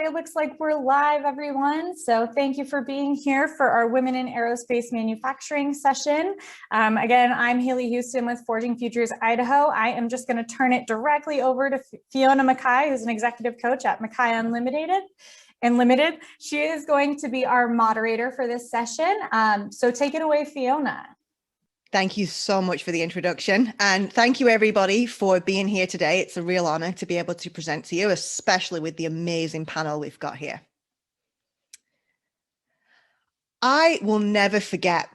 it looks like we're live, everyone. So thank you for being here for our Women in Aerospace Manufacturing session. Again, I'm Haley Houston with Forging Futures Idaho. I am just going to turn it directly over to Fiona Mackay, who's an executive coach at Mackay Unlimited. She is going to be our moderator for this session. So take it away, Fiona. Thank you so much for the introduction, and thank you everybody for being here today. It's a real honor to be able to present to you, especially with the amazing panel we've got here. I will never forget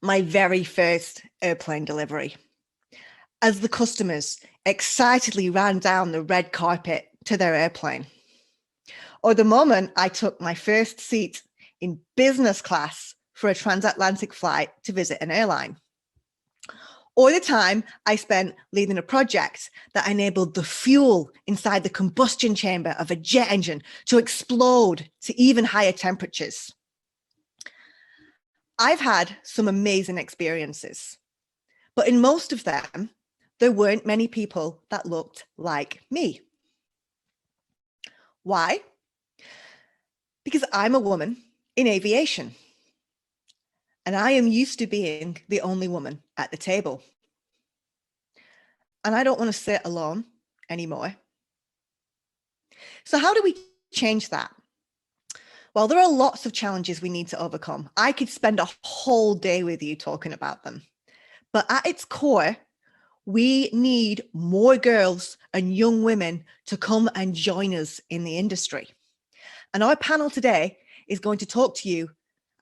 my very first airplane delivery, as the customers excitedly ran down the red carpet to their airplane, or the moment I took my first seat in business class for a transatlantic flight to visit an airline, or the time I spent leading a project that enabled the fuel inside the combustion chamber of a jet engine to explode to even higher temperatures. I've had some amazing experiences, but in most of them, there weren't many people that looked like me. Why? Because I'm a woman in aviation, and I am used to being the only woman at the table. And I don't want to sit alone anymore. So how do we change that? Well, there are lots of challenges we need to overcome. I could spend a whole day with you talking about them. But at its core, we need more girls and young women to come and join us in the industry. And our panel today is going to talk to you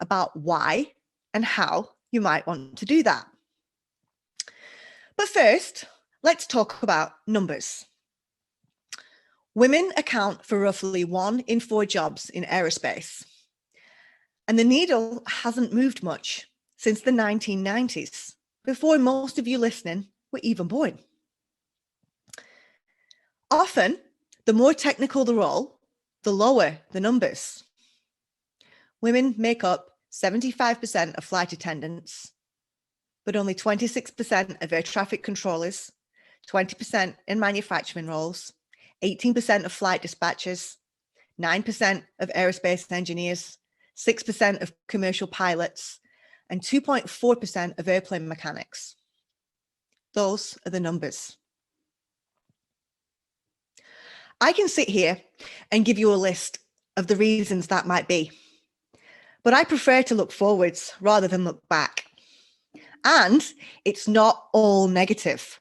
about why and how you might want to do that. But first, let's talk about numbers. Women account for roughly 1 in 4 jobs in aerospace. And the needle hasn't moved much since the 1990s, before most of you listening were even born. Often, the more technical the role, the lower the numbers. Women make up 75% of flight attendants, but only 26% of air traffic controllers, 20% in manufacturing roles, 18% of flight dispatchers, 9% of aerospace engineers, 6% of commercial pilots, and 2.4% of airplane mechanics. Those are the numbers. I can sit here and give you a list of the reasons that might be, but I prefer to look forwards rather than look back. And it's not all negative.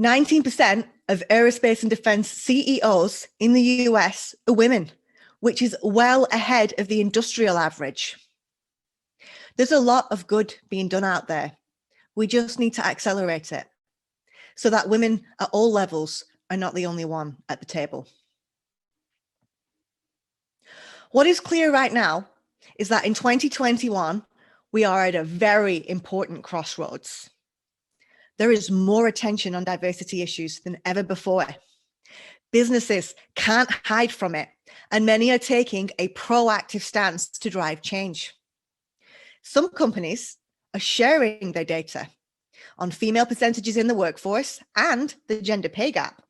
19% of aerospace and defense CEOs in the US are women, which is well ahead of the industrial average. There's a lot of good being done out there. We just need to accelerate it so that women at all levels are not the only one at the table. What is clear right now is that in 2021, we are at a very important crossroads. There is more attention on diversity issues than ever before. Businesses can't hide from it, and many are taking a proactive stance to drive change. Some companies are sharing their data on female percentages in the workforce and the gender pay gap.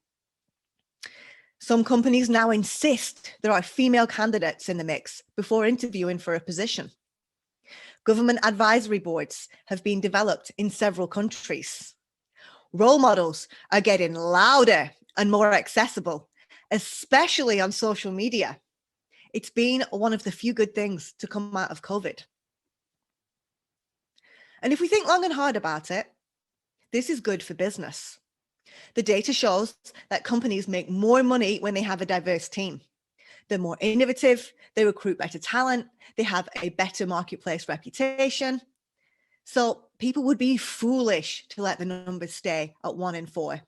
Some companies now insist there are female candidates in the mix before interviewing for a position. Government advisory boards have been developed in several countries. Role models are getting louder and more accessible, especially on social media. It's been one of the few good things to come out of COVID. And if we think long and hard about it, this is good for business. The data shows that companies make more money when they have a diverse team. They're more innovative, they recruit better talent, they have a better marketplace reputation. So people would be foolish to let the numbers stay at 1 in 4.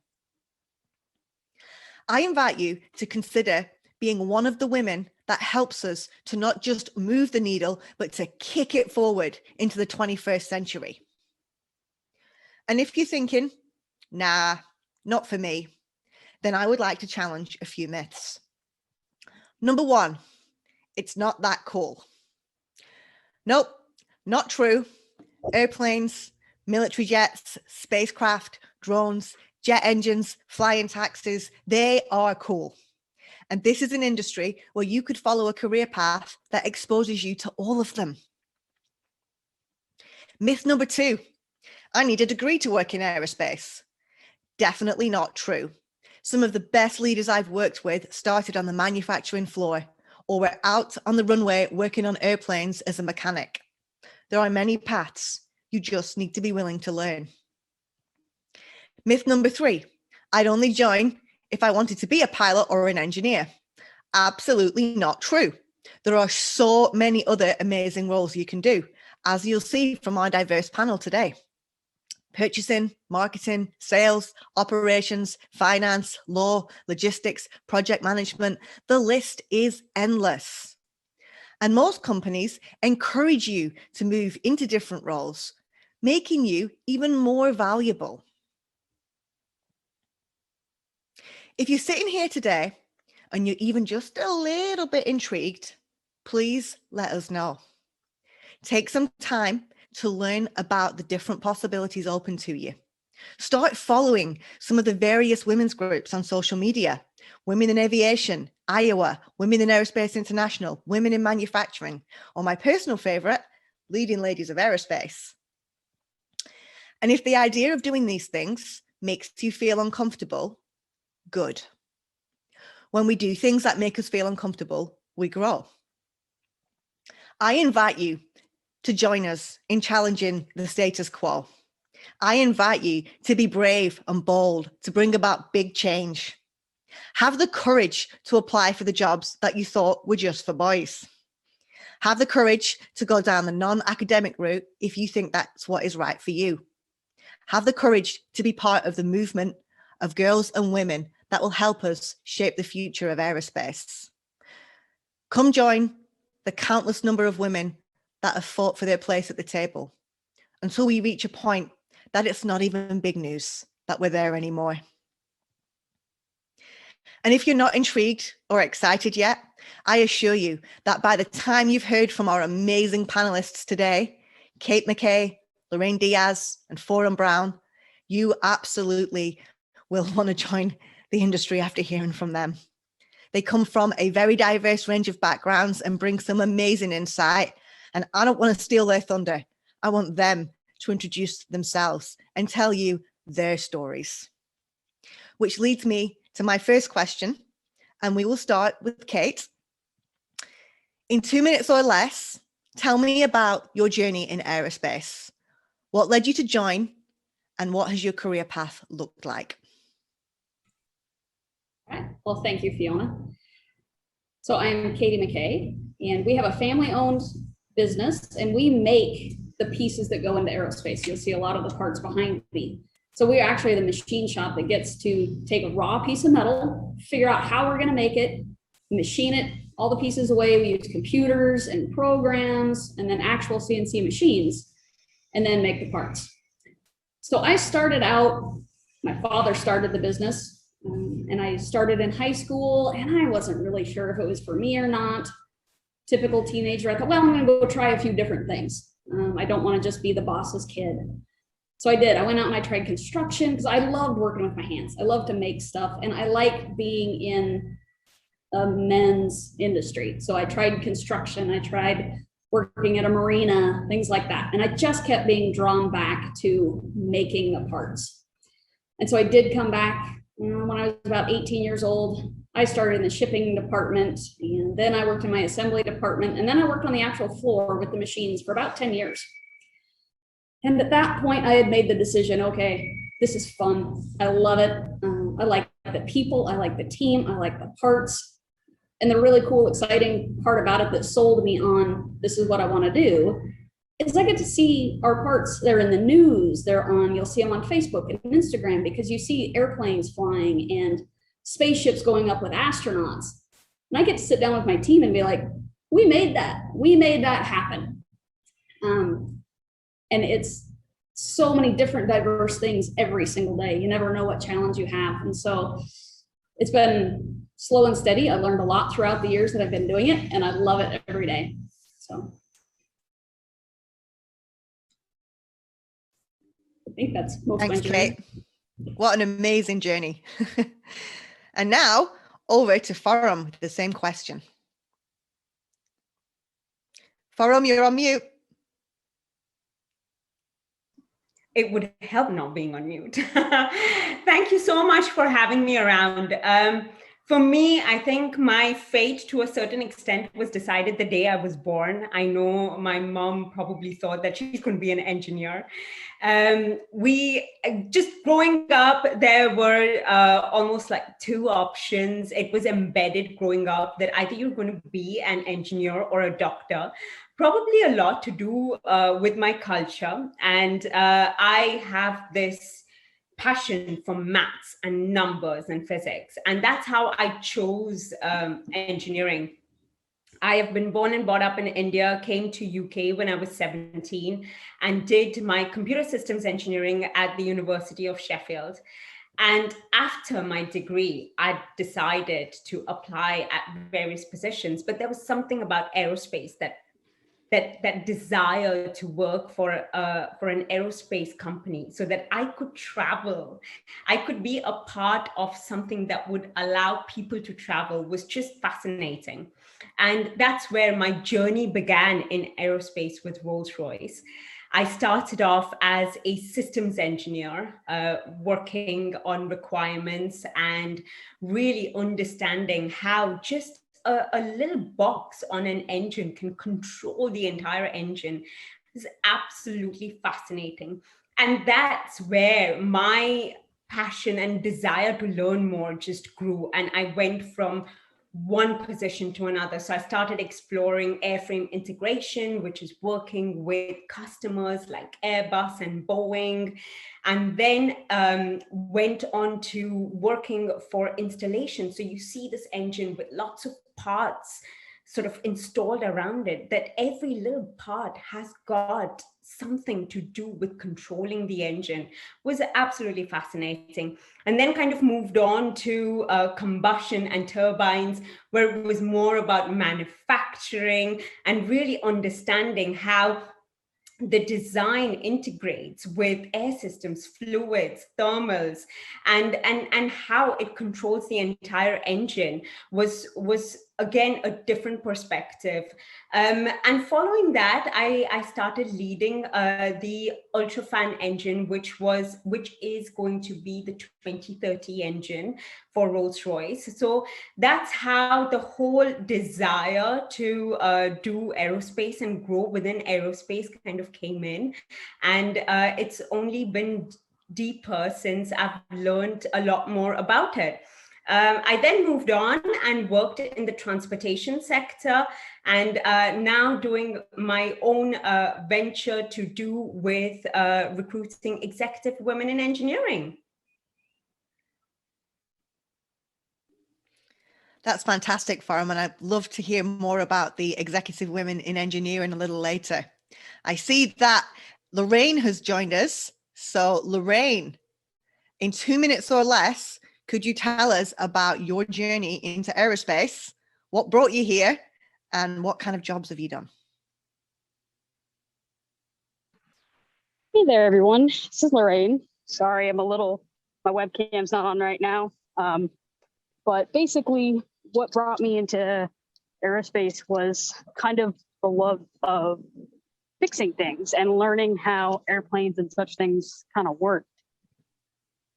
I invite you to consider being one of the women that helps us to not just move the needle, but to kick it forward into the 21st century. And if you're thinking, nah, not for me, then I would like to challenge a few myths. Number 1, it's not that cool. Nope, not true. Airplanes, military jets, spacecraft, drones, jet engines, flying taxis, they are cool. And this is an industry where you could follow a career path that exposes you to all of them. Myth number 2, I need a degree to work in aerospace. Definitely not true. Some of the best leaders I've worked with started on the manufacturing floor or were out on the runway working on airplanes as a mechanic. There are many paths. You just need to be willing to learn. Myth number 3, I'd only join if I wanted to be a pilot or an engineer. Absolutely not true. There are so many other amazing roles you can do, as you'll see from our diverse panel today. Purchasing, marketing, sales, operations, finance, law, logistics, project management. The list is endless. And most companies encourage you to move into different roles, making you even more valuable. If you're sitting here today and you're even just a little bit intrigued, please let us know. Take some time to learn about the different possibilities open to you. Start following some of the various women's groups on social media: Women in Aviation, Iowa, Women in Aerospace International, Women in Manufacturing, or my personal favorite, Leading Ladies of Aerospace. And if the idea of doing these things makes you feel uncomfortable, good. When we do things that make us feel uncomfortable, we grow. I invite you to join us in challenging the status quo. I invite you to be brave and bold, to bring about big change. Have the courage to apply for the jobs that you thought were just for boys. Have the courage to go down the non-academic route if you think that's what is right for you. Have the courage to be part of the movement of girls and women that will help us shape the future of aerospace. Come join the countless number of women that have fought for their place at the table until we reach a point that it's not even big news that we're there anymore. And if you're not intrigued or excited yet, I assure you that by the time you've heard from our amazing panelists today, Kate McKay, Lorraine Diaz, and Forum Brown, you absolutely will want to join the industry after hearing from them. They come from a very diverse range of backgrounds and bring some amazing insight. And I don't want to steal their thunder. I want them to introduce themselves and tell you their stories. Which leads me to my first question, and we will start with Kate. In 2 minutes or less, tell me about your journey in aerospace. What led you to join, and what has your career path looked like? All right. Well, thank you, Fiona. So I'm Katie McKay, and we have a family-owned business, and we make the pieces that go into aerospace. You'll see a lot of the parts behind me. So we are actually the machine shop that gets to take a raw piece of metal, figure out how we're going to make it, machine it, all the pieces away. We use computers and programs and then actual CNC machines, and then make the parts. So I started out, my father started the business, and I started in high school, and I wasn't really sure if it was for me or not. Typical teenager, I thought, well, I'm going to go try a few different things. I don't want to just be the boss's kid. So I did. I went out and I tried construction because I loved working with my hands. I love to make stuff, and I like being in a men's industry. So I tried construction. I tried working at a marina, things like that. And I just kept being drawn back to making the parts. And so I did come back when I was about 18 years old. I started in the shipping department, and then I worked in my assembly department, and then I worked on the actual floor with the machines for about 10 years. And at that point, I had made the decision, okay, this is fun. I love it. I like the people. I like the team. I like the parts. And the really cool, exciting part about it that sold me on this is what I want to do is I get to see our parts. They're in the news. You'll see them on Facebook and Instagram, because you see airplanes flying and spaceships going up with astronauts. And I get to sit down with my team and be like, we made that. We made that happen. And it's so many different diverse things every single day. You never know what challenge you have. And so it's been slow and steady. I learned a lot throughout the years that I've been doing it, and I love it every day. So I think that's most of my journey. Thanks, Kate. What an amazing journey. And now over to Forum with the same question. Forum, you're on mute. It would help not being on mute. Thank you so much for having me around. For me, I think my fate to a certain extent was decided the day I was born. I know my mom probably thought that she's going to be an engineer. We just growing up, there were almost like two options. It was embedded growing up that either you're going to be an engineer or a doctor. Probably a lot to do with my culture. And I have this passion for maths and numbers and physics. And that's how I chose engineering. I have been born and brought up in India, came to UK when I was 17 and did my computer systems engineering at the University of Sheffield. And after my degree, I decided to apply at various positions, but there was something about aerospace that desire to work for an aerospace company so that I could travel. I could be a part of something that would allow people to travel was just fascinating. And that's where my journey began in aerospace with Rolls-Royce. I started off as a systems engineer, working on requirements and really understanding how just a little box on an engine can control the entire engine. Is absolutely fascinating. And that's where my passion and desire to learn more just grew. And I went from one position to another. So I started exploring airframe integration, which is working with customers like Airbus and Boeing, and then went on to working for installation. So you see this engine with lots of parts sort of installed around it, that every little part has got something to do with controlling the engine. Was absolutely fascinating. And then kind of moved on to combustion and turbines, where it was more about manufacturing and really understanding how the design integrates with air systems, fluids, thermals, and how it controls the entire engine was again a different perspective. And following that, I started leading the UltraFan engine, which is going to be the 2030 engine for Rolls-Royce. So that's how the whole desire to do aerospace and grow within aerospace kind of came in. And it's only been deeper since I've learned a lot more about it. I then moved on and worked in the transportation sector, and now doing my own venture to do with recruiting executive women in engineering. That's fantastic, Forum, and I'd love to hear more about the executive women in engineering a little later. I see that Lorraine has joined us. So Lorraine, in 2 minutes or less, could you tell us about your journey into aerospace? What brought you here and what kind of jobs have you done? Hey there, everyone. This is Lorraine. Sorry, my webcam's not on right now. But basically what brought me into aerospace was kind of the love of fixing things and learning how airplanes and such things kind of work.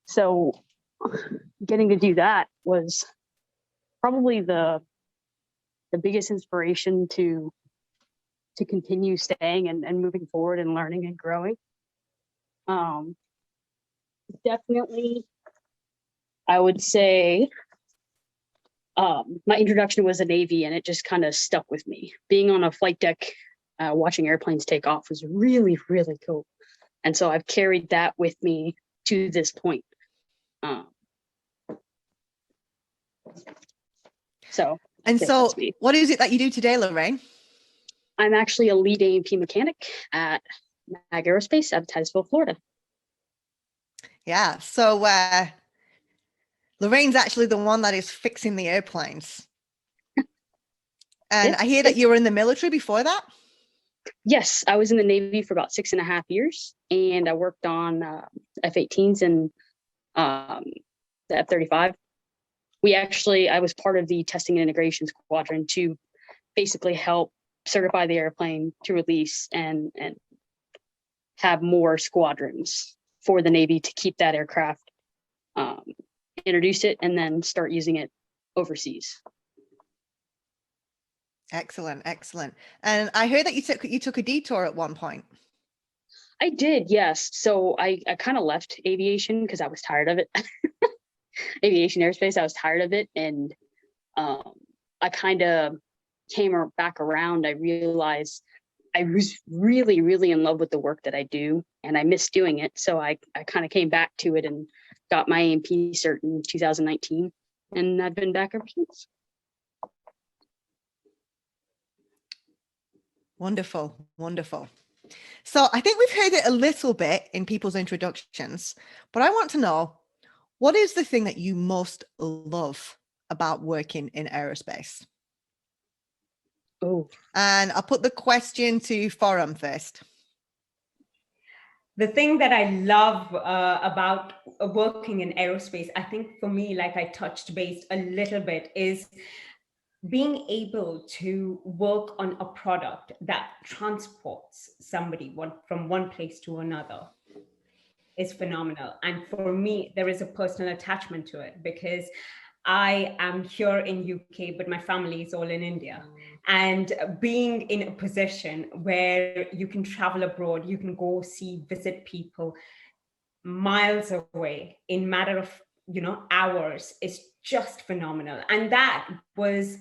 So getting to do that was probably the biggest inspiration to continue staying and moving forward and learning and growing. Definitely, I would say my introduction was the Navy, and it just kind of stuck with me. Being on a flight deck, watching airplanes take off was really, really cool. And so I've carried that with me to this point. So what is it that you do today, Lorraine? I'm actually a lead A&P mechanic at MAG Aerospace out of Titusville, Florida. Yeah, so Lorraine's actually the one that is fixing the airplanes. And I hear that you were in the military before that? Yes, I was in the Navy for about 6.5 years, and I worked on F-18s and the F-35. I was part of the testing and integration squadron to basically help certify the airplane to release and have more squadrons for the Navy to keep that aircraft, introduce it, and then start using it overseas. Excellent, excellent. And I heard that you took a detour at one point. I did, yes. So I kind of left aviation because I was tired of it. Aviation, aerospace, I was tired of it. And I kind of came back around. I realized I was really, really in love with the work that I do, and I miss doing it. So I kind of came back to it and got my A&P cert in 2019, and I've been back ever since. Wonderful, wonderful. So I think we've heard it a little bit in people's introductions, but I want to know, what is the thing that you most love about working in aerospace? Oh, And I'll put the question to Forum first. The thing that I love about working in aerospace, I think for me, like I touched base a little bit, is being able to work on a product that transports somebody from one place to another is phenomenal. And for me, there is a personal attachment to it because I am here in UK, but my family is all in India. And being in a position where you can travel abroad, you can go visit people miles away in matter of, hours, is just phenomenal. And that was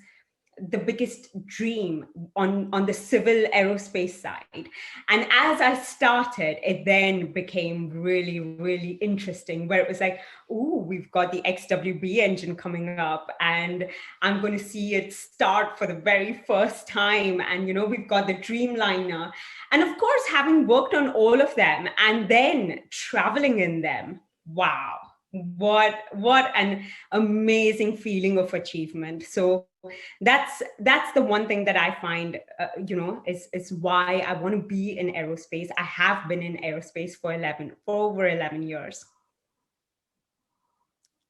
the biggest dream on the civil aerospace side. And as I started, it then became really, really interesting, where it was like, oh, we've got the XWB engine coming up, and I'm going to see it start for the very first time. And, we've got the Dreamliner. And of course, having worked on all of them and then traveling in them, wow, what an amazing feeling of achievement. So that's the one thing that I find, is why I want to be in aerospace. I have been in aerospace for over 11 years.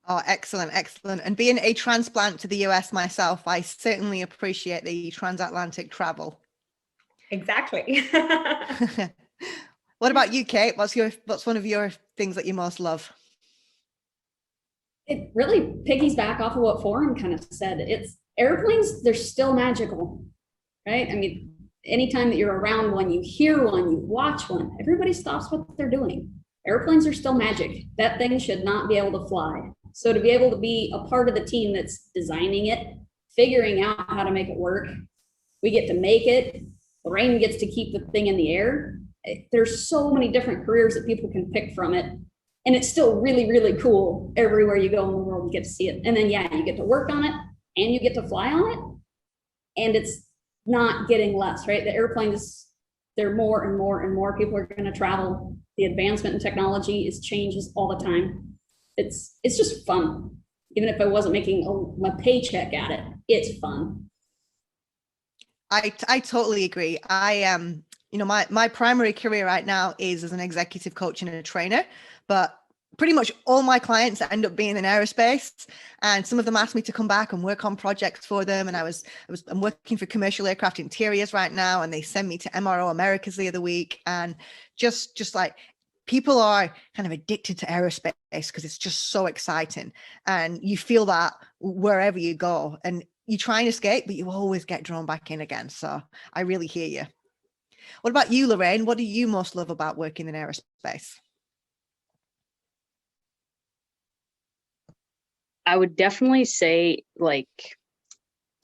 Oh, excellent, excellent. And being a transplant to the US myself, I certainly appreciate the transatlantic travel. Exactly. What about you, Kate? What's one of your things that you most love? It really piggies back off of what Forum kind of said. It's airplanes, they're still magical, right? I mean, anytime that you're around one, you hear one, you watch one, everybody stops what they're doing. Airplanes are still magic. That thing should not be able to fly. So to be able to be a part of the team that's designing it, figuring out how to make it work, we get to make it, Lorraine gets to keep the thing in the air. There's so many different careers that people can pick from it. And it's still really, really cool. Everywhere you go in the world, you get to see it. And then, yeah, you get to work on it and you get to fly on it. And it's not getting less, right? The airplanes, they're more and more and more people are going to travel. The advancement in technology changes all the time. It's just fun. Even if I wasn't making my paycheck at it, it's fun. I totally agree. My primary career right now is as an executive coach and a trainer, but pretty much all my clients end up being in aerospace, and some of them ask me to come back and work on projects for them. And I'm working for commercial aircraft interiors right now, and they send me to MRO Americas the other week. And just like, people are kind of addicted to aerospace because it's just so exciting, and you feel that wherever you go, and you try and escape, but you always get drawn back in again. So I really hear you. What about you, Lorraine? What do you most love about working in aerospace? I would definitely say, like,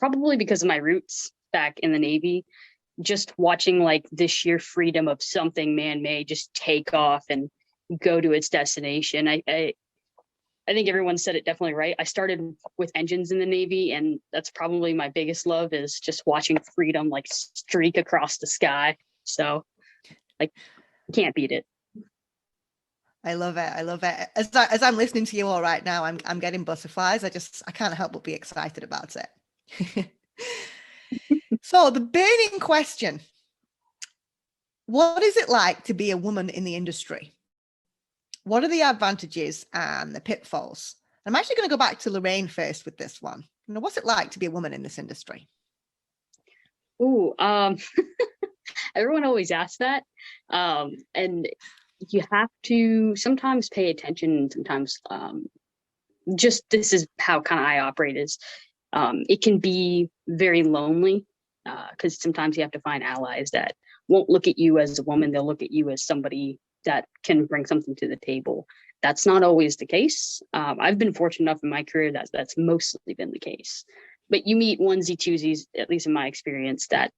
probably because of my roots back in the Navy, just watching like the sheer freedom of something man-made just take off and go to its destination. I think everyone said it definitely right. I started with engines in the Navy, and that's probably my biggest love, is just watching freedom like streak across the sky. So, like, can't beat it. I love it. I love it. As I'm listening to you all right now, I'm getting butterflies. I can't help but be excited about it. So the burning question: what is it like to be a woman in the industry? What are the advantages and the pitfalls? I'm actually going to go back to Lorraine first with this one. What's it like to be a woman in this industry? Ooh, everyone always asks that. And you have to sometimes pay attention, sometimes just this is how kind of I operate is it can be very lonely because sometimes you have to find allies that won't look at you as a woman. They'll look at you as somebody that can bring something to the table. That's not always the case. I've been fortunate enough in my career that that's mostly been the case. But you meet onesie twosies, at least in my experience, that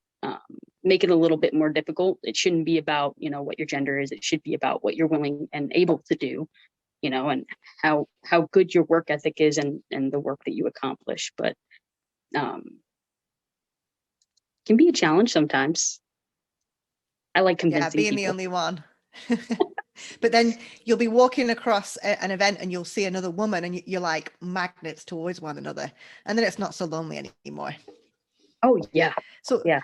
make it a little bit more difficult. It shouldn't be about, what your gender is. It should be about what you're willing and able to do, and how good your work ethic is and the work that you accomplish. But can be a challenge sometimes. I like convincing being people. the only one. But then you'll be walking across an event and you'll see another woman and you're like magnets towards one another. And then it's not so lonely anymore. Oh, yeah. So, yeah.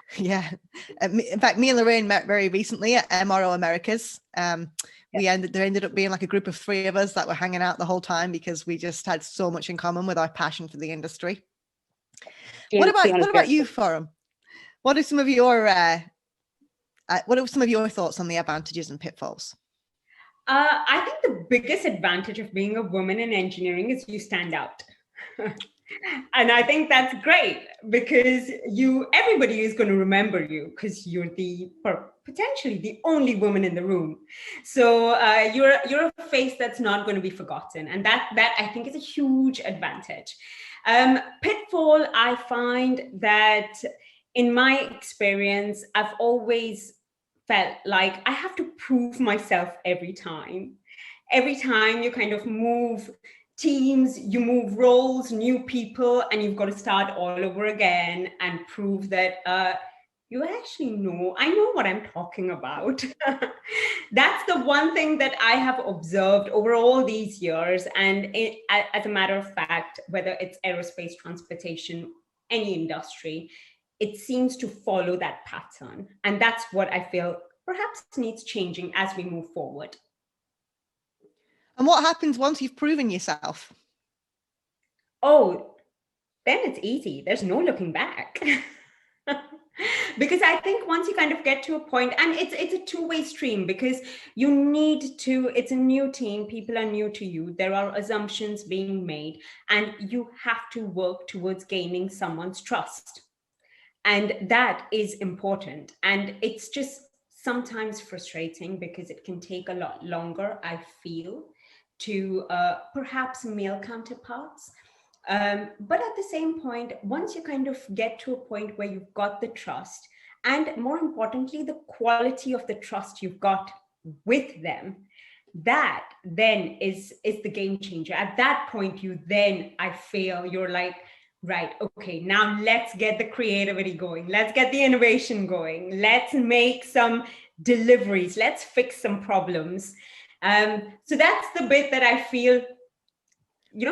In fact, me and Lorraine met very recently at MRO Americas. There ended up being like a group of 3 of us that were hanging out the whole time because we just had so much in common with our passion for the industry. What about you, Forum? What are some of your thoughts on the advantages and pitfalls? I think the biggest advantage of being a woman in engineering is you stand out. And I think that's great because everybody is going to remember you because you're potentially the only woman in the room. So you're a face that's not going to be forgotten. And that I think is a huge advantage. Pitfall, I find that in my experience, I've always felt like I have to prove myself every time. Every time you kind of move teams, you move roles, new people, and you've got to start all over again and prove that you actually know, I know what I'm talking about. That's the one thing that I have observed over all these years. And as a matter of fact, whether it's aerospace, transportation, any industry, it seems to follow that pattern. And that's what I feel perhaps needs changing as we move forward. And what happens once you've proven yourself? Oh, then it's easy. There's no looking back. Because I think once you kind of get to a point, and it's a two-way stream because you need to, it's a new team, people are new to you, there are assumptions being made, and you have to work towards gaining someone's trust. And that is important. And it's just sometimes frustrating because it can take a lot longer, I feel, to perhaps male counterparts. But at the same point, once you kind of get to a point where you've got the trust, and more importantly, the quality of the trust you've got with them, that then is the game changer. At that point, I feel you're like, right, okay, now let's get the creativity going. Let's get the innovation going. Let's make some deliveries. Let's fix some problems. So that's the bit that I feel,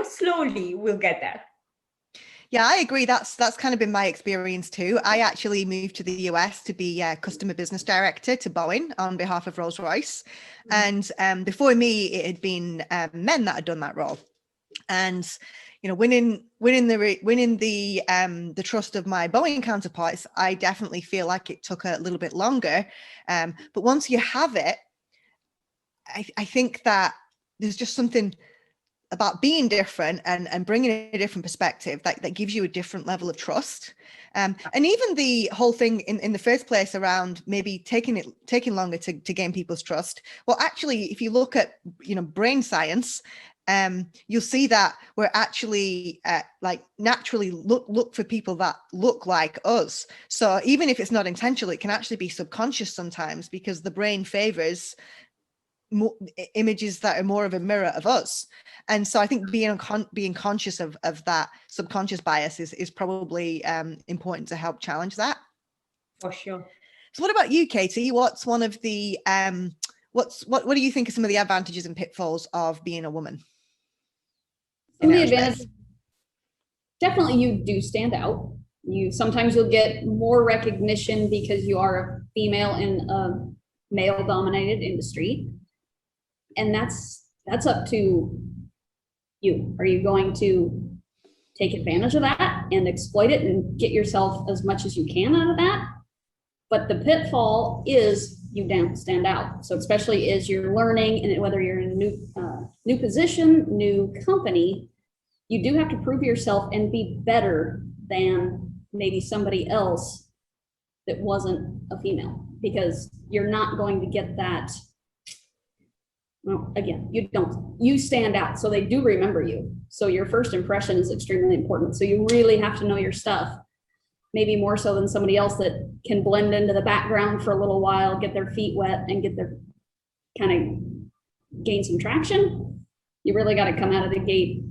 slowly we'll get there. Yeah, I agree. That's kind of been my experience too. I actually moved to the US to be customer business director to Boeing on behalf of Rolls-Royce. Mm-hmm. And before me, it had been men that had done that role. And winning the trust of my Boeing counterparts, I definitely feel like it took a little bit longer. But once you have it, I think that there's just something about being different and bringing a different perspective that gives you a different level of trust. And even the whole thing in the first place around maybe taking longer to gain people's trust. Well, actually, if you look at, brain science, you'll see that we're actually naturally look for people that look like us. So even if it's not intentional, it can actually be subconscious sometimes because the brain favors images that are more of a mirror of us. And so I think being conscious of that subconscious bias is probably important to help challenge that. For sure. So what about you, Katie? What's one of the what do you think are some of the advantages and pitfalls of being a woman? Some of the advantages, definitely you do stand out. Sometimes you'll get more recognition because you are a female in a male-dominated industry. And that's up to you? Are you going to take advantage of that and exploit it and get yourself as much as you can out of that? But the pitfall is you don't stand out. So especially as you're learning, and whether you're in a new position, new company, you do have to prove yourself and be better than maybe somebody else that wasn't a female, because you're not going to get that. Well, again, you stand out, so they do remember you. So your first impression is extremely important. So you really have to know your stuff, maybe more so than somebody else that can blend into the background for a little while, get their feet wet and get their kind of gain some traction. You really got to come out of the gate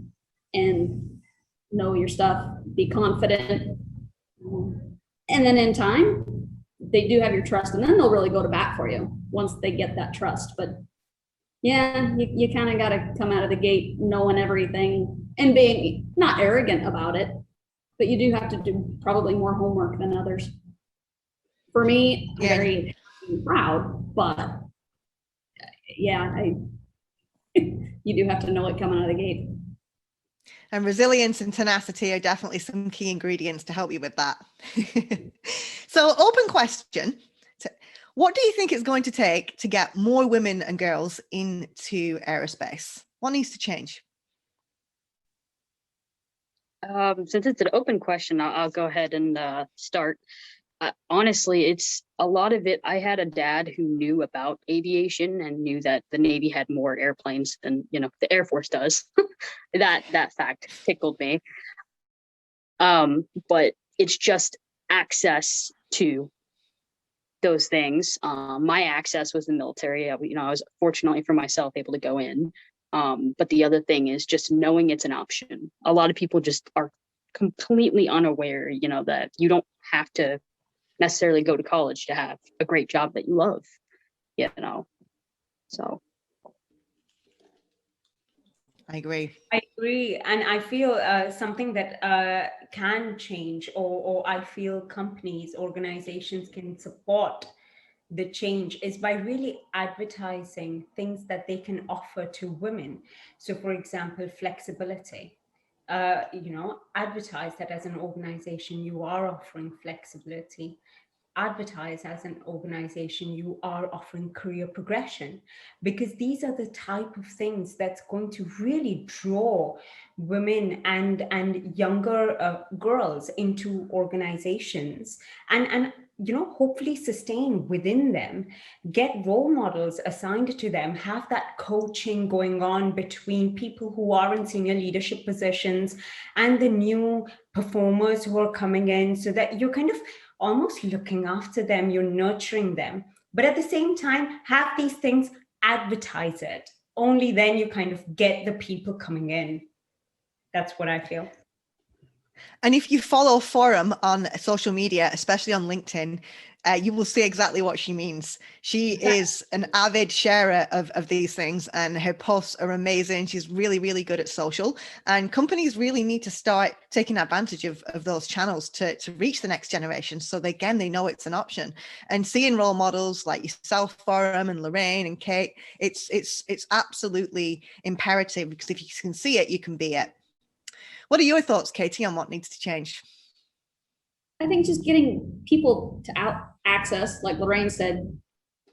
and know your stuff, be confident. And then in time, they do have your trust, and then they'll really go to bat for you once they get that trust. But yeah, you kind of got to come out of the gate knowing everything and being not arrogant about it, but you do have to do probably more homework than others. For me, I'm very proud, but yeah, you do have to know it coming out of the gate. And resilience and tenacity are definitely some key ingredients to help you with that. So, open question. What do you think it's going to take to get more women and girls into aerospace? What needs to change? Since it's an open question, I'll go ahead and start. Honestly, it's a lot of it. I had a dad who knew about aviation and knew that the Navy had more airplanes than, the Air Force does. that fact tickled me. But it's just access to those things. My access was the military. I was fortunately for myself able to go in. But the other thing is just knowing it's an option. A lot of people just are completely unaware, that you don't have to necessarily go to college to have a great job that you love, so. I agree. And I feel something that can change, or I feel companies, organizations can support the change, is by really advertising things that they can offer to women. So for example, flexibility. Advertise that as an organization you are offering flexibility. Advertise as an organization you are offering career progression, because these are the type of things that's going to really draw women and younger girls into organizations, and hopefully sustain within them, get role models assigned to them, have that coaching going on between people who are in senior leadership positions and the new performers who are coming in, so that you're kind of almost looking after them, you're nurturing them, but at the same time have these things, advertise it. Only then you kind of get the people coming in. That's what I feel. And if you follow Forum on social media, especially on LinkedIn, you will see exactly what she means. She is an avid sharer of these things, and her posts are amazing. She's really, really good at social, and companies really need to start taking advantage of those channels to reach the next generation. So they know it's an option, and seeing role models like yourself, Forum, and Lorraine and Kate, it's absolutely imperative, because if you can see it, you can be it. What are your thoughts, Katie, on what needs to change? I think just getting people to access, like Lorraine said,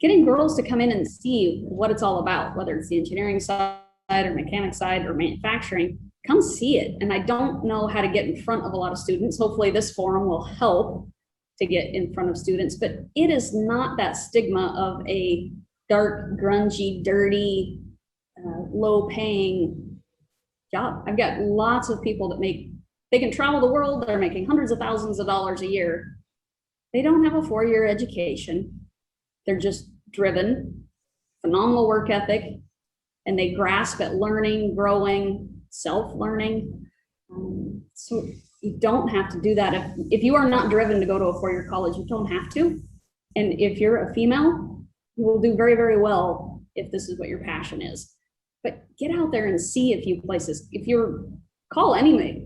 getting girls to come in and see what it's all about, whether it's the engineering side or mechanic side or manufacturing, come see it. And I don't know how to get in front of a lot of students. Hopefully this forum will help to get in front of students, but it is not that stigma of a dark, grungy, dirty, low paying job. I've got lots of people that they can travel the world. They're making hundreds of thousands of dollars a year. They don't have a 4-year education. They're just driven, phenomenal work ethic, and they grasp at learning, growing, self-learning. So you don't have to do that. If you are not driven to go to a 4-year college, you don't have to. And if you're a female, you will do very, very well if this is what your passion is. But get out there and see a few places. If you're, call any,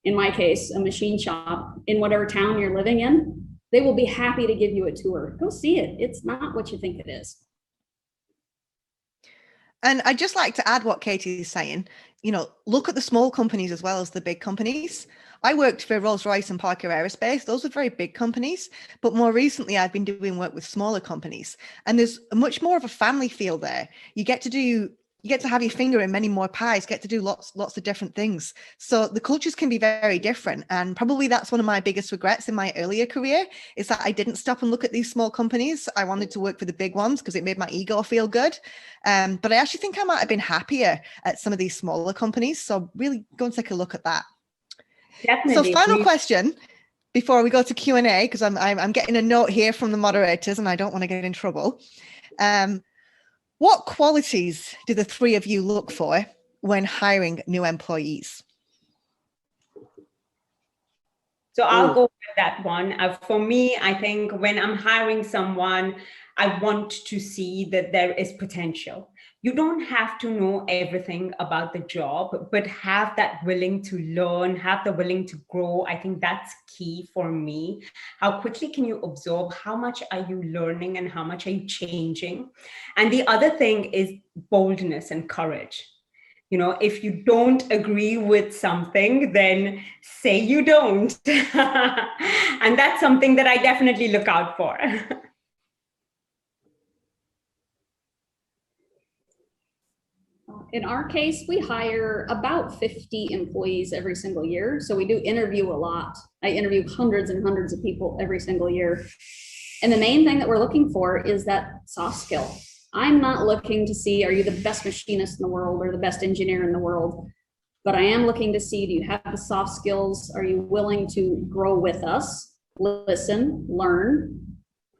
in my case, a machine shop in whatever town you're living in, they will be happy to give you a tour. Go see it. It's not what you think it is. And I'd just like to add what Katie is saying. You know, look at the small companies as well as the big companies. I worked for Rolls-Royce and Parker Aerospace. Those are very big companies. But more recently, I've been doing work with smaller companies. And there's much more of a family feel there. You get to have your finger in many more pies, get to do lots of different things. So the cultures can be very different. And probably that's one of my biggest regrets in my earlier career, is that I didn't stop and look at these small companies. I wanted to work for the big ones because it made my ego feel good. But I actually think I might have been happier at some of these smaller companies. So really go and take a look at that. Definitely. So final question before we go to Q&A, because I'm getting a note here from the moderators and I don't want to get in trouble. What qualities do the three of you look for when hiring new employees? So I'll go with that one. For me, I think when I'm hiring someone, I want to see that there is potential. You don't have to know everything about the job, but have that willing to learn, have the willing to grow. I think that's key for me. How quickly can you absorb? How much are you learning and how much are you changing? And the other thing is boldness and courage. You know, if you don't agree with something, then say you don't. And that's something that I definitely look out for. In our case, we hire about 50 employees every single year. So we do interview a lot. I interview hundreds and hundreds of people every single year. And the main thing that we're looking for is that soft skill. I'm not looking to see, are you the best machinist in the world or the best engineer in the world? But I am looking to see, do you have the soft skills? Are you willing to grow with us, listen, learn,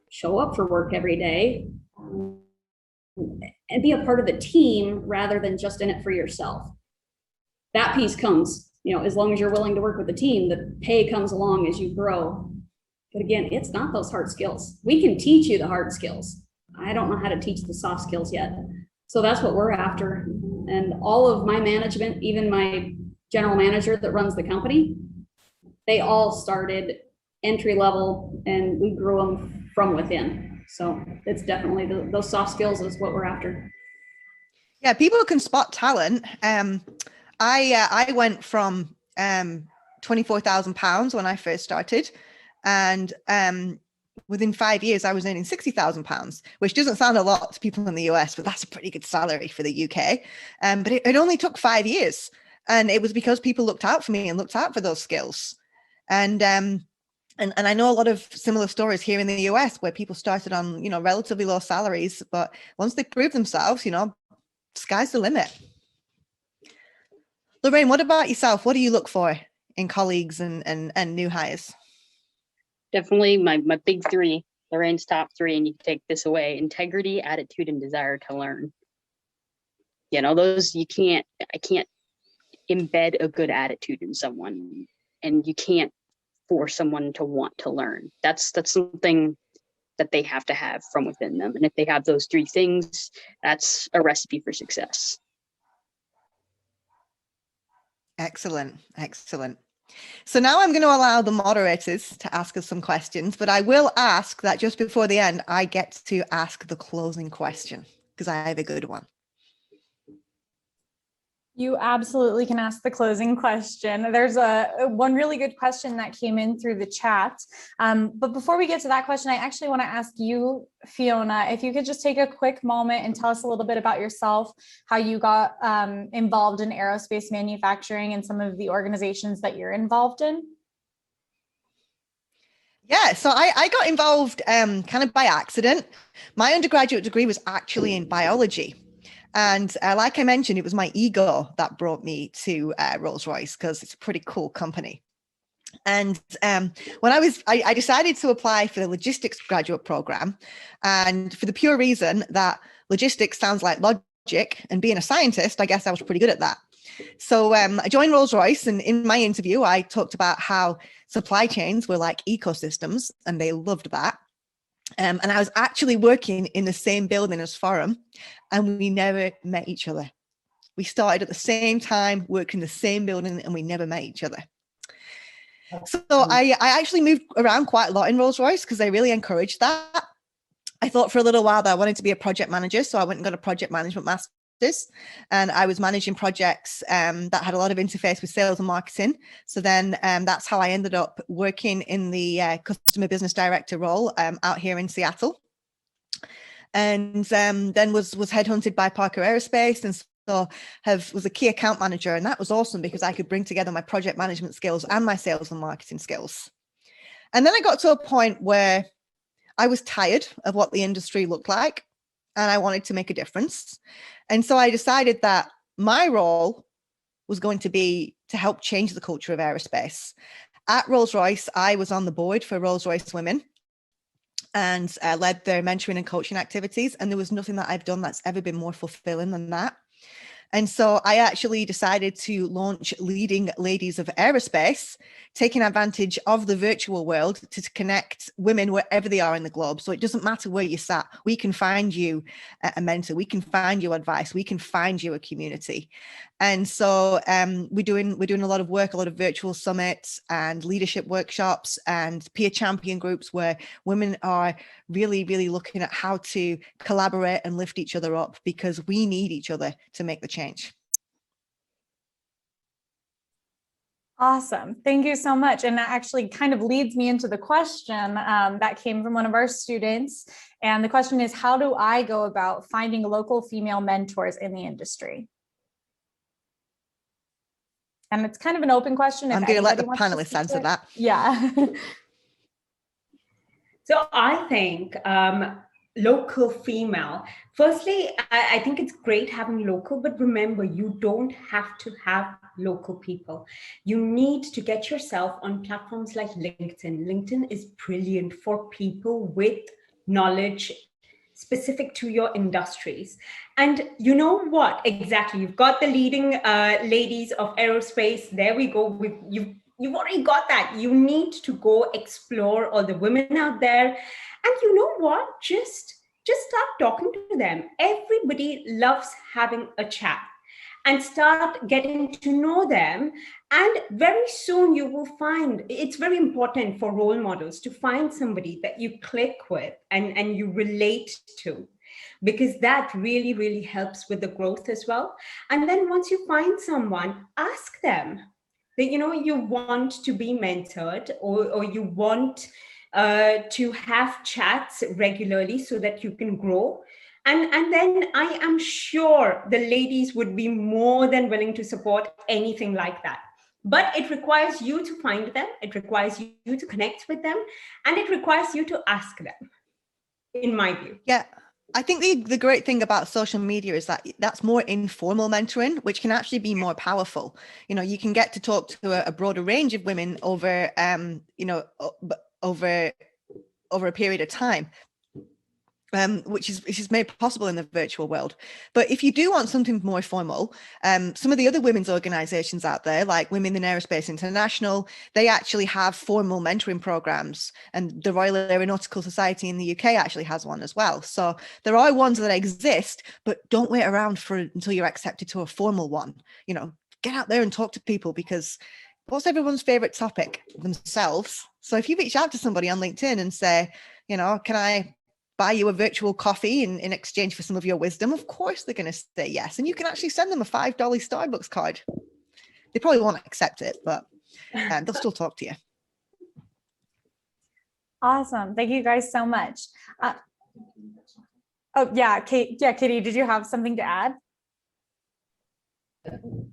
show up for work every day, and be a part of the team rather than just in it for yourself? That piece comes, you know, as long as you're willing to work with the team, the pay comes along as you grow. But again, it's not those hard skills. We can teach you the hard skills. I don't know how to teach the soft skills yet. So that's what we're after. And all of my management, even my general manager that runs the company, they all started entry level and we grew them from within. So it's definitely those soft skills is what we're after. Yeah, people can spot talent. I went from £24,000 when I first started, and within 5 years, I was earning £60,000, which doesn't sound a lot to people in the US, but that's a pretty good salary for the UK. But it only took 5 years. And it was because people looked out for me and looked out for those skills. And I know a lot of similar stories here in the US where people started on, you know, relatively low salaries, but once they prove themselves, you know, sky's the limit. Lorraine, what about yourself? What do you look for in colleagues and new hires? Definitely my big three, Lorraine's top three, and you can take this away: integrity, attitude, and desire to learn. You know, those I can't embed a good attitude in someone, and you can't force someone to want to learn. That's something that they have to have from within them. And if they have those three things, that's a recipe for success. Excellent, excellent. So now I'm going to allow the moderators to ask us some questions, but I will ask that just before the end, I get to ask the closing question because I have a good one. You absolutely can ask the closing question. There's one really good question that came in through the chat. But before we get to that question, I actually want to ask you, Fiona, if you could just take a quick moment and tell us a little bit about yourself, how you got involved in aerospace manufacturing and some of the organizations that you're involved in. Yeah, so I got involved kind of by accident. My undergraduate degree was actually in biology. And like I mentioned, it was my ego that brought me to Rolls-Royce because it's a pretty cool company. And when I decided to apply for the logistics graduate program, and for the pure reason that logistics sounds like logic, and being a scientist, I guess I was pretty good at that. So I joined Rolls-Royce, and in my interview, I talked about how supply chains were like ecosystems, and they loved that. And I was actually working in the same building as Forum, and we never met each other. We started at the same time, worked in the same building, and we never met each other. So I actually moved around quite a lot in Rolls-Royce because they really encouraged that. I thought for a little while that I wanted to be a project manager, so I went and got a project management master's and I was managing projects that had a lot of interface with sales and marketing. So then that's how I ended up working in the customer business director role out here in Seattle. And then was headhunted by Parker Aerospace, and so was a key account manager. And that was awesome because I could bring together my project management skills and my sales and marketing skills. And then I got to a point where I was tired of what the industry looked like, and I wanted to make a difference. And so I decided that my role was going to be to help change the culture of aerospace. At Rolls-Royce, I was on the board for Rolls-Royce Women and led their mentoring and coaching activities. And there was nothing that I've done that's ever been more fulfilling than that. And so I actually decided to launch Leading Ladies of Aerospace, taking advantage of the virtual world to connect women wherever they are in the globe. So it doesn't matter where you sat, we can find you a mentor, we can find you advice, we can find you a community. And so we're doing a lot of work, a lot of virtual summits and leadership workshops and peer champion groups where women are really, really looking at how to collaborate and lift each other up, because we need each other to make the change. Awesome. Thank you so much. And that actually kind of leads me into the question that came from one of our students. And the question is, how do I go about finding local female mentors in the industry? And it's kind of an open question. I'm going to let the panelists answer that. Yeah. So I think local female, firstly, I think it's great having local, but remember, you don't have to have local people. You need to get yourself on platforms like LinkedIn. LinkedIn is brilliant for people with knowledge specific to your industries. And you know what? Exactly. You've got the leading ladies of aerospace. There we go. You've already got that. You need to go explore all the women out there. And you know what? Just start talking to them. Everybody loves having a chat, and start getting to know them. And very soon you will find, it's very important for role models to find somebody that you click with and you relate to, because that really, really helps with the growth as well. And then once you find someone, ask them that, you know, you want to be mentored, or you want to have chats regularly so that you can grow. And then I am sure the ladies would be more than willing to support anything like that. But it requires you to find them, it requires you to connect with them, and it requires you to ask them, in my view. Yeah. I think the great thing about social media is that that's more informal mentoring, which can actually be more powerful. You know, you can get to talk to a broader range of women over, over a period of time. Which is made possible in the virtual world. But if you do want something more formal, some of the other women's organizations out there, like Women in Aerospace International, they actually have formal mentoring programs, and the Royal Aeronautical Society in the UK actually has one as well. So there are ones that exist, but don't wait around until you're accepted to a formal one. You know, get out there and talk to people, because what's everyone's favorite topic? Themselves. So if you reach out to somebody on LinkedIn and say, you know, can I buy you a virtual coffee in exchange for some of your wisdom? Of course they're going to say yes. And you can actually send them a $5 Starbucks card. They probably won't accept it, but they'll still talk to you. Awesome. Thank you guys so much. Oh yeah, Katie, did you have something to add?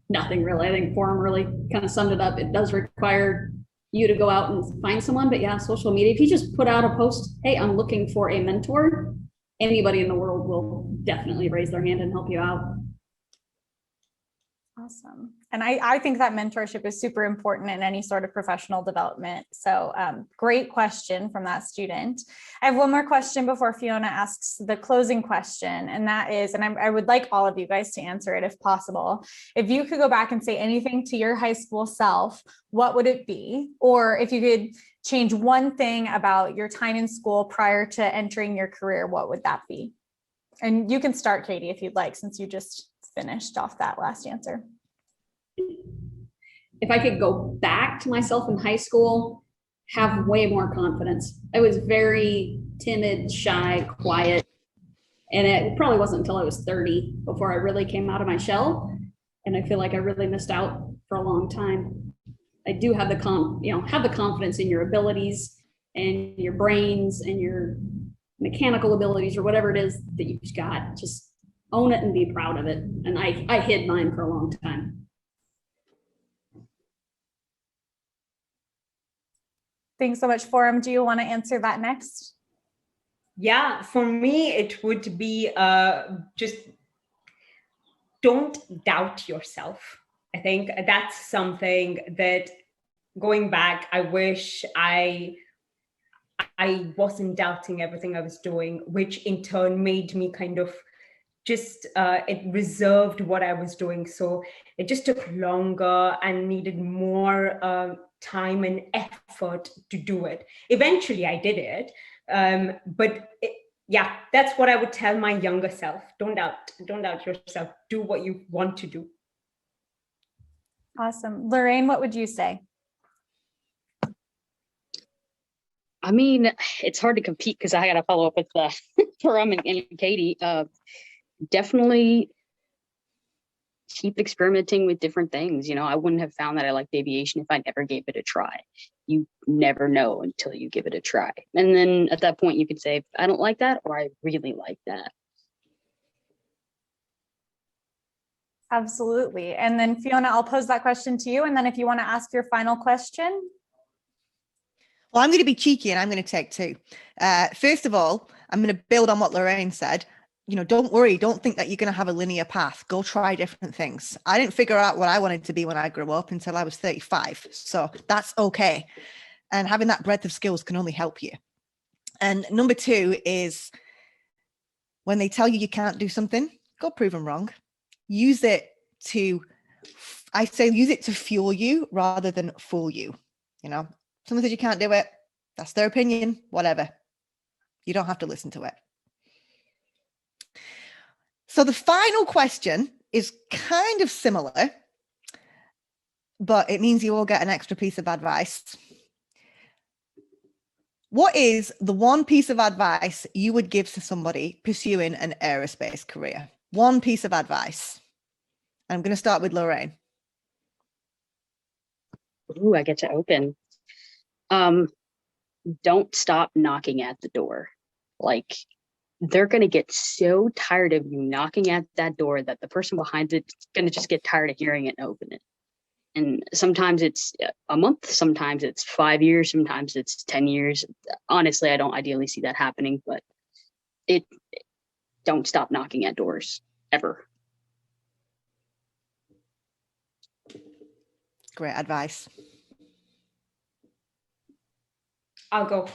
Nothing really. I think Forum really kind of summed it up. It does require you to go out and find someone, but yeah, social media, if you just put out a post, hey, I'm looking for a mentor, anybody in the world will definitely raise their hand and help you out. Awesome. And I think that mentorship is super important in any sort of professional development. So great question from that student. I have one more question before Fiona asks the closing question. And that is, and I would like all of you guys to answer it if possible. If you could go back and say anything to your high school self, what would it be? Or if you could change one thing about your time in school prior to entering your career, what would that be? And you can start, Katie, if you'd like, since you just finished off that last answer. If I could go back to myself in high school, have way more confidence. I was very timid, shy, quiet. And it probably wasn't until I was 30 before I really came out of my shell. And I feel like I really missed out for a long time. I do have the have the confidence in your abilities and your brains and your mechanical abilities or whatever it is that you've got. Just own it and be proud of it. And I hid mine for a long time. Thanks so much, Forum. Do you want to answer that next? Yeah, for me, it would be just don't doubt yourself. I think that's something that, going back, I wish I wasn't doubting everything I was doing, which in turn made me kind of just, it reserved what I was doing. So it just took longer and needed more time and effort to do it. Eventually I did it. Yeah, that's what I would tell my younger self. Don't doubt yourself. Do what you want to do. Awesome. Lorraine, what would you say? I mean, it's hard to compete because I got to follow up with Param and Katie. Definitely keep experimenting with different things. I wouldn't have found that I liked aviation if I never gave it a try. You never know until you give it a try. And then at that point, you could say, I don't like that, or I really like that. Absolutely. And then Fiona, I'll pose that question to you. And then if you want to ask your final question. Well, I'm going to be cheeky and I'm going to take two. First of all, I'm going to build on what Lorraine said. Don't worry. Don't think that you're going to have a linear path. Go try different things. I didn't figure out what I wanted to be when I grew up until I was 35. So that's okay. And having that breadth of skills can only help you. And number two is when they tell you you can't do something, go prove them wrong. Use it to fuel you rather than fool you. Someone says you can't do it. That's their opinion, whatever. You don't have to listen to it. So the final question is kind of similar, but it means you all get an extra piece of advice. What is the one piece of advice you would give to somebody pursuing an aerospace career? One piece of advice. I'm going to start with Lorraine. Ooh, I get to open. Don't stop knocking at the door. Like, they're going to get so tired of you knocking at that door that the person behind it's going to just get tired of hearing it and open it. And sometimes it's a month, sometimes it's 5 years, sometimes it's 10 years. Honestly, I don't ideally see that happening, but don't stop knocking at doors ever. Great advice. I'll go.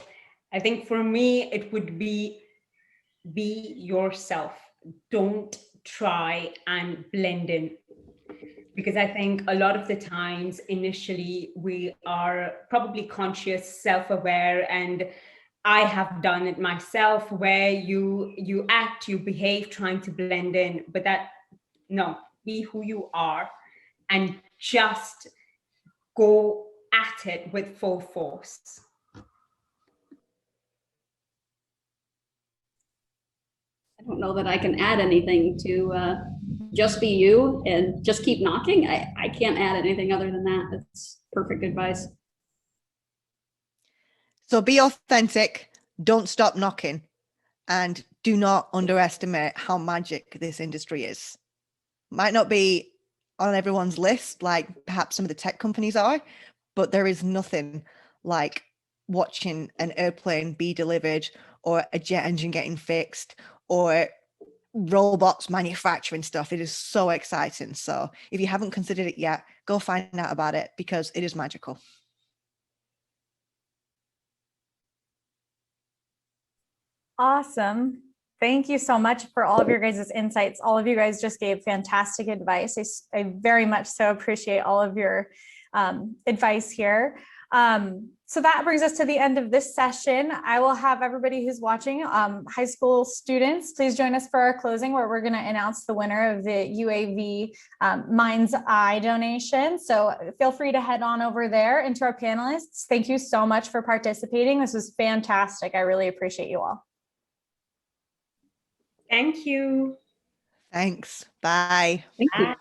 I think for me, it would be yourself. Don't try and blend in. Because I think a lot of the times, initially, we are probably conscious, self-aware, and I have done it myself, where you act, you behave trying to blend in, but no, be who you are and just go at it with full force. I don't know that I can add anything to just be you and just keep knocking. I can't add anything other than that. That's perfect advice. So be authentic, don't stop knocking, and do not underestimate how magic this industry is. Might not be on everyone's list, like perhaps some of the tech companies are, but there is nothing like watching an airplane be delivered or a jet engine getting fixed or robots manufacturing stuff. It is so exciting. So if you haven't considered it yet, go find out about it because it is magical. Awesome. Thank you so much for all of your guys' insights. All of you guys just gave fantastic advice. I very much so appreciate all of your advice here. So that brings us to the end of this session. I will have everybody who's watching, high school students, please join us for our closing where we're going to announce the winner of the UAV Mind's Eye donation. So feel free to head on over there. And to our panelists, thank you so much for participating. This was fantastic. I really appreciate you all. Thank you. Thanks. Bye. Thank you. Bye.